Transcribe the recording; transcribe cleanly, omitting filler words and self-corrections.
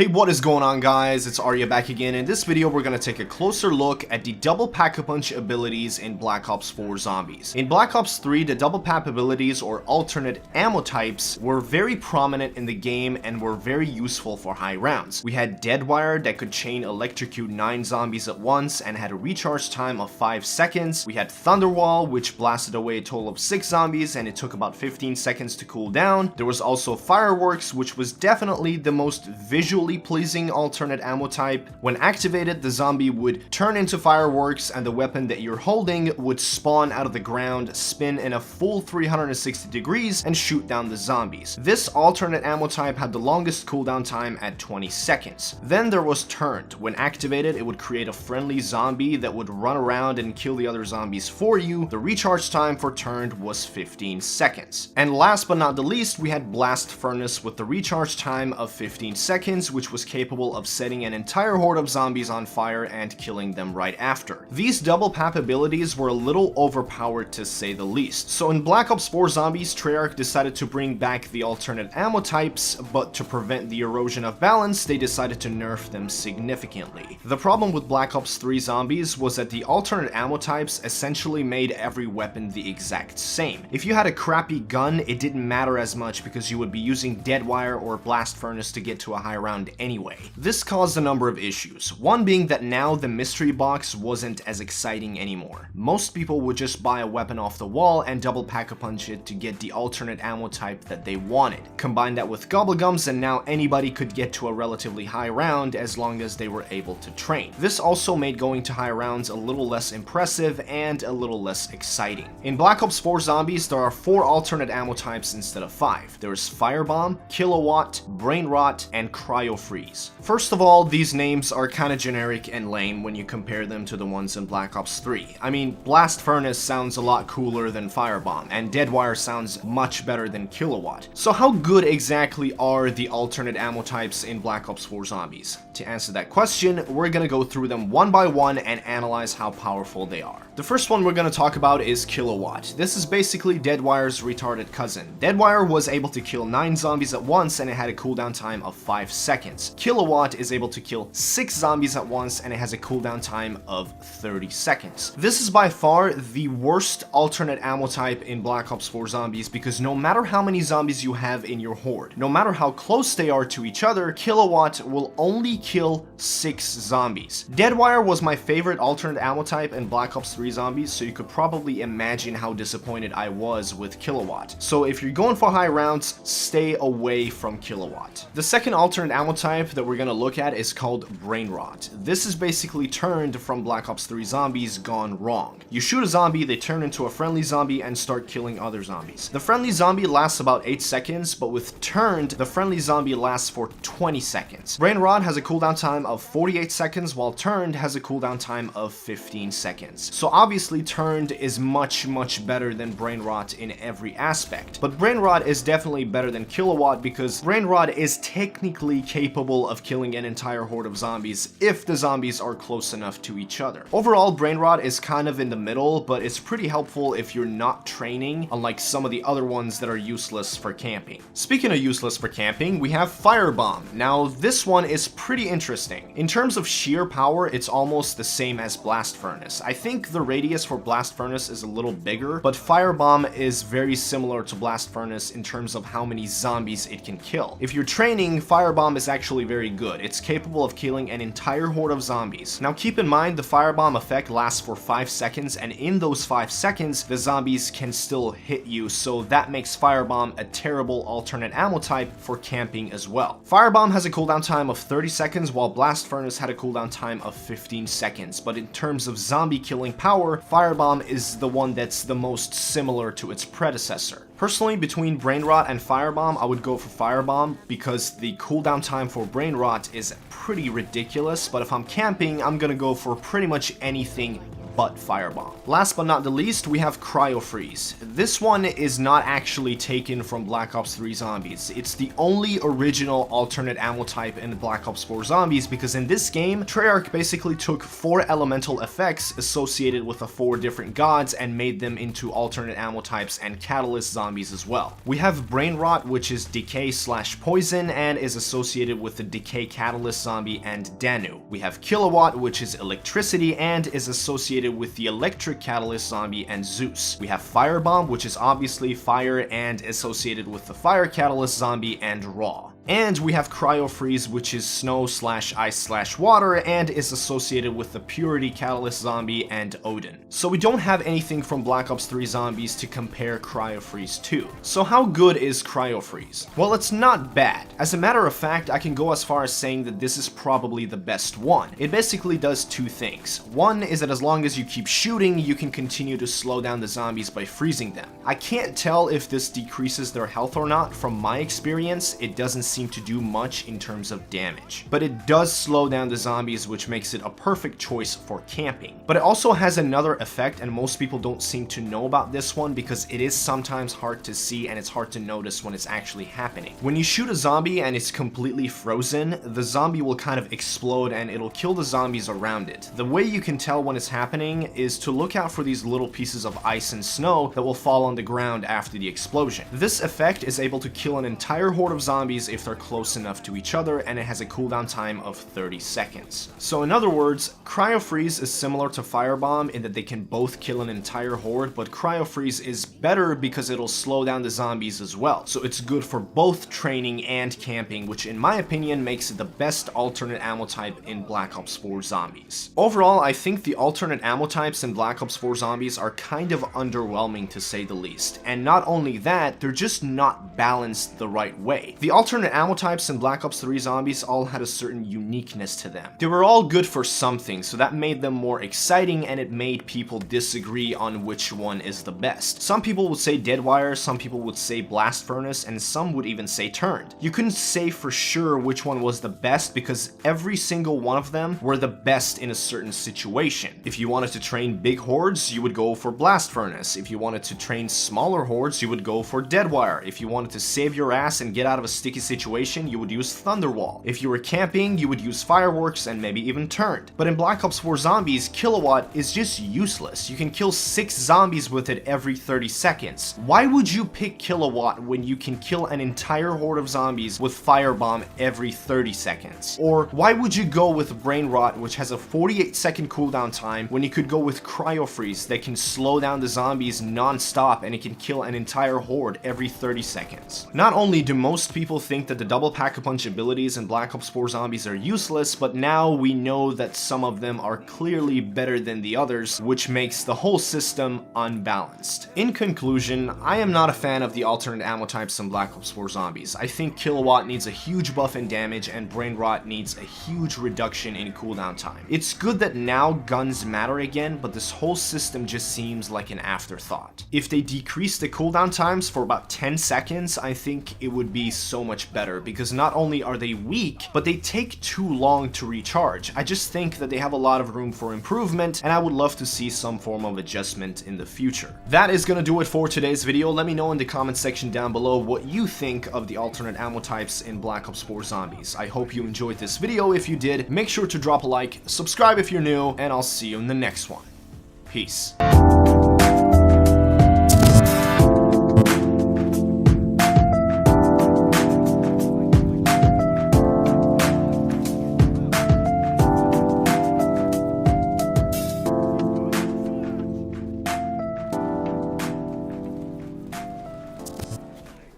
Hey, what is going on, guys? It's Arya back again. In this video, we're going to take a closer look at the double pack-a-punch abilities in Black Ops 4 Zombies. In Black Ops 3, the double PAP abilities, or alternate ammo types, were very prominent in the game and were very useful for high rounds. We had Deadwire that could chain electrocute 9 zombies at once and had a recharge time of 5 seconds. We had Thunderwall, which blasted away a total of 6 zombies and it took about 15 seconds to cool down. There was also Fireworks, which was definitely the most visually pleasing alternate ammo type. When activated, the zombie would turn into fireworks and the weapon that you're holding would spawn out of the ground, spin in a full 360 degrees, and shoot down the zombies. This alternate ammo type had the longest cooldown time at 20 seconds. Then there was Turned. When activated, it would create a friendly zombie that would run around and kill the other zombies for you. The recharge time for Turned was 15 seconds. And last but not the least, we had Blast Furnace with the recharge time of 15 seconds, which was capable of setting an entire horde of zombies on fire and killing them right after. These double PAP abilities were a little overpowered to say the least. So in Black Ops 4 Zombies, Treyarch decided to bring back the alternate ammo types, but to prevent the erosion of balance, they decided to nerf them significantly. The problem with Black Ops 3 Zombies was that the alternate ammo types essentially made every weapon the exact same. If you had a crappy gun, it didn't matter as much because you would be using Deadwire or Blast Furnace to get to a high round anyway. This caused a number of issues, one being that now the mystery box wasn't as exciting anymore. Most people would just buy a weapon off the wall and double pack-a-punch it to get the alternate ammo type that they wanted. Combine that with Gobblegums and now anybody could get to a relatively high round as long as they were able to train. This also made going to high rounds a little less impressive and a little less exciting. In Black Ops 4 Zombies, there are 4 alternate ammo types instead of 5. There's Firebomb, Kilowatt, Brain Rot, and Cryo Freeze. First of all, these names are kinda generic and lame when you compare them to the ones in Black Ops 3. I mean, Blast Furnace sounds a lot cooler than Firebomb, and Deadwire sounds much better than Kilowatt. So how good exactly are the alternate ammo types in Black Ops 4 Zombies? To answer that question, we're gonna go through them one by one and analyze how powerful they are. The first one we're gonna talk about is Kilowatt. This is basically Deadwire's retarded cousin. Deadwire was able to kill 9 zombies at once and it had a cooldown time of 5 seconds. Kilowatt is able to kill 6 zombies at once and it has a cooldown time of 30 seconds. This is by far the worst alternate ammo type in Black Ops 4 Zombies because no matter how many zombies you have in your horde, no matter how close they are to each other, Kilowatt will only kill 6 zombies. Deadwire was my favorite alternate ammo type in Black Ops 3 Zombies, so you could probably imagine how disappointed I was with Kilowatt. So if you're going for high rounds, stay away from Kilowatt. The second alternate ammo type that we're gonna look at is called Brain Rot. This is basically Turned from Black Ops 3 Zombies gone wrong. You shoot a zombie, they turn into a friendly zombie and start killing other zombies. The friendly zombie lasts about 8 seconds, but with Turned, the friendly zombie lasts for 20 seconds. Brain Rot has a cooldown time of 48 seconds, while Turned has a cooldown time of 15 seconds. So obviously Turned is much better than Brain Rot in every aspect. But Brain Rot is definitely better than Kilowatt because Brain Rot is technically capable of killing an entire horde of zombies if the zombies are close enough to each other. Overall, Brain Rot is kind of in the middle, but it's pretty helpful if you're not training, unlike some of the other ones that are useless for camping. Speaking of useless for camping, we have Firebomb. Now, this one is pretty interesting. In terms of sheer power, it's almost the same as Blast Furnace. I think the radius for Blast Furnace is a little bigger, but Firebomb is very similar to Blast Furnace in terms of how many zombies it can kill. If you're training, Firebomb is actually very good. It's capable of killing an entire horde of zombies. Now keep in mind the Firebomb effect lasts for 5 seconds, and in those 5 seconds, the zombies can still hit you, so that makes Firebomb a terrible alternate ammo type for camping as well. Firebomb has a cooldown time of 30 seconds, while Blast Furnace had a cooldown time of 15 seconds, but in terms of zombie killing power, Firebomb is the one that's the most similar to its predecessor. Personally, between Brain Rot and Firebomb, I would go for Firebomb because the cooldown time for Brain Rot is pretty ridiculous, but if I'm camping, I'm gonna go for pretty much anything but Firebomb. Last but not the least, we have Cryo Freeze. This one is not actually taken from Black Ops 3 Zombies. It's the only original alternate ammo type in Black Ops 4 Zombies, because in this game, Treyarch basically took 4 elemental effects associated with the 4 different gods and made them into alternate ammo types and catalyst zombies as well. We have Brain Rot, which is decay/poison and is associated with the decay catalyst zombie and Danu. We have Kilowatt, which is electricity and is associated with the electric catalyst zombie and Zeus. We have Firebomb, which is obviously fire and associated with the fire catalyst zombie and Raw. And we have Cryo Freeze, which is snow/ice/water and is associated with the Purity Catalyst Zombie and Odin. So we don't have anything from Black Ops 3 Zombies to compare Cryo Freeze to. So how good is Cryo Freeze? Well, it's not bad. As a matter of fact, I can go as far as saying that this is probably the best one. It basically does 2 things. One is that as long as you keep shooting, you can continue to slow down the zombies by freezing them. I can't tell if this decreases their health or not. From my experience, it doesn't seem to do much in terms of damage, but it does slow down the zombies, which makes it a perfect choice for camping. But it also has another effect, and most people don't seem to know about this one because it is sometimes hard to see and it's hard to notice when it's actually happening. When you shoot a zombie and it's completely frozen, the zombie will kind of explode and it'll kill the zombies around it. The way you can tell when it's happening is to look out for these little pieces of ice and snow that will fall on the ground after the explosion. This effect is able to kill an entire horde of zombies if they're close enough to each other, and it has a cooldown time of 30 seconds. So in other words, Cryo Freeze is similar to Firebomb in that they can both kill an entire horde, but Cryo Freeze is better because it'll slow down the zombies as well. So it's good for both training and camping, which in my opinion makes it the best alternate ammo type in Black Ops 4 Zombies. Overall, I think the alternate ammo types in Black Ops 4 Zombies are kind of underwhelming to say the least. And not only that, they're just not balanced the right way. The alternate ammo types in Black Ops 3 Zombies all had a certain uniqueness to them. They were all good for something, so that made them more exciting and it made people disagree on which one is the best. Some people would say Deadwire, some people would say Blast Furnace, and some would even say Turned. You couldn't say for sure which one was the best because every single one of them were the best in a certain situation. If you wanted to train big hordes, you would go for Blast Furnace. If you wanted to train smaller hordes, you would go for Deadwire. If you wanted to save your ass and get out of a sticky situation, you would use Thunderwall. If you were camping, you would use Fireworks and maybe even Turned. But in Black Ops 4 Zombies, Kilowatt is just useless. You can kill 6 zombies with it every 30 seconds. Why would you pick Kilowatt when you can kill an entire horde of zombies with Firebomb every 30 seconds? Or why would you go with Brain Rot, which has a 48-second cooldown time, when you could go with Cryo Freeze that can slow down the zombies non-stop and it can kill an entire horde every 30 seconds? Not only do most people think that the double Pack-a-Punch abilities in Black Ops 4 Zombies are useless, but now we know that some of them are clearly better than the others, which makes the whole system unbalanced. In conclusion, I am not a fan of the alternate ammo types in Black Ops 4 Zombies. I think Kilowatt needs a huge buff in damage and Brain Rot needs a huge reduction in cooldown time. It's good that now guns matter again, but this whole system just seems like an afterthought. If they decrease the cooldown times for about 10 seconds, I think it would be so much better, because not only are they weak, but they take too long to recharge. I just think that they have a lot of room for improvement, and I would love to see some form of adjustment in the future. That is gonna do it for today's video. Let me know in the comment section down below what you think of the alternate ammo types in Black Ops 4 Zombies. I hope you enjoyed this video. If you did, make sure to drop a like, subscribe if you're new, and I'll see you in the next one. Peace.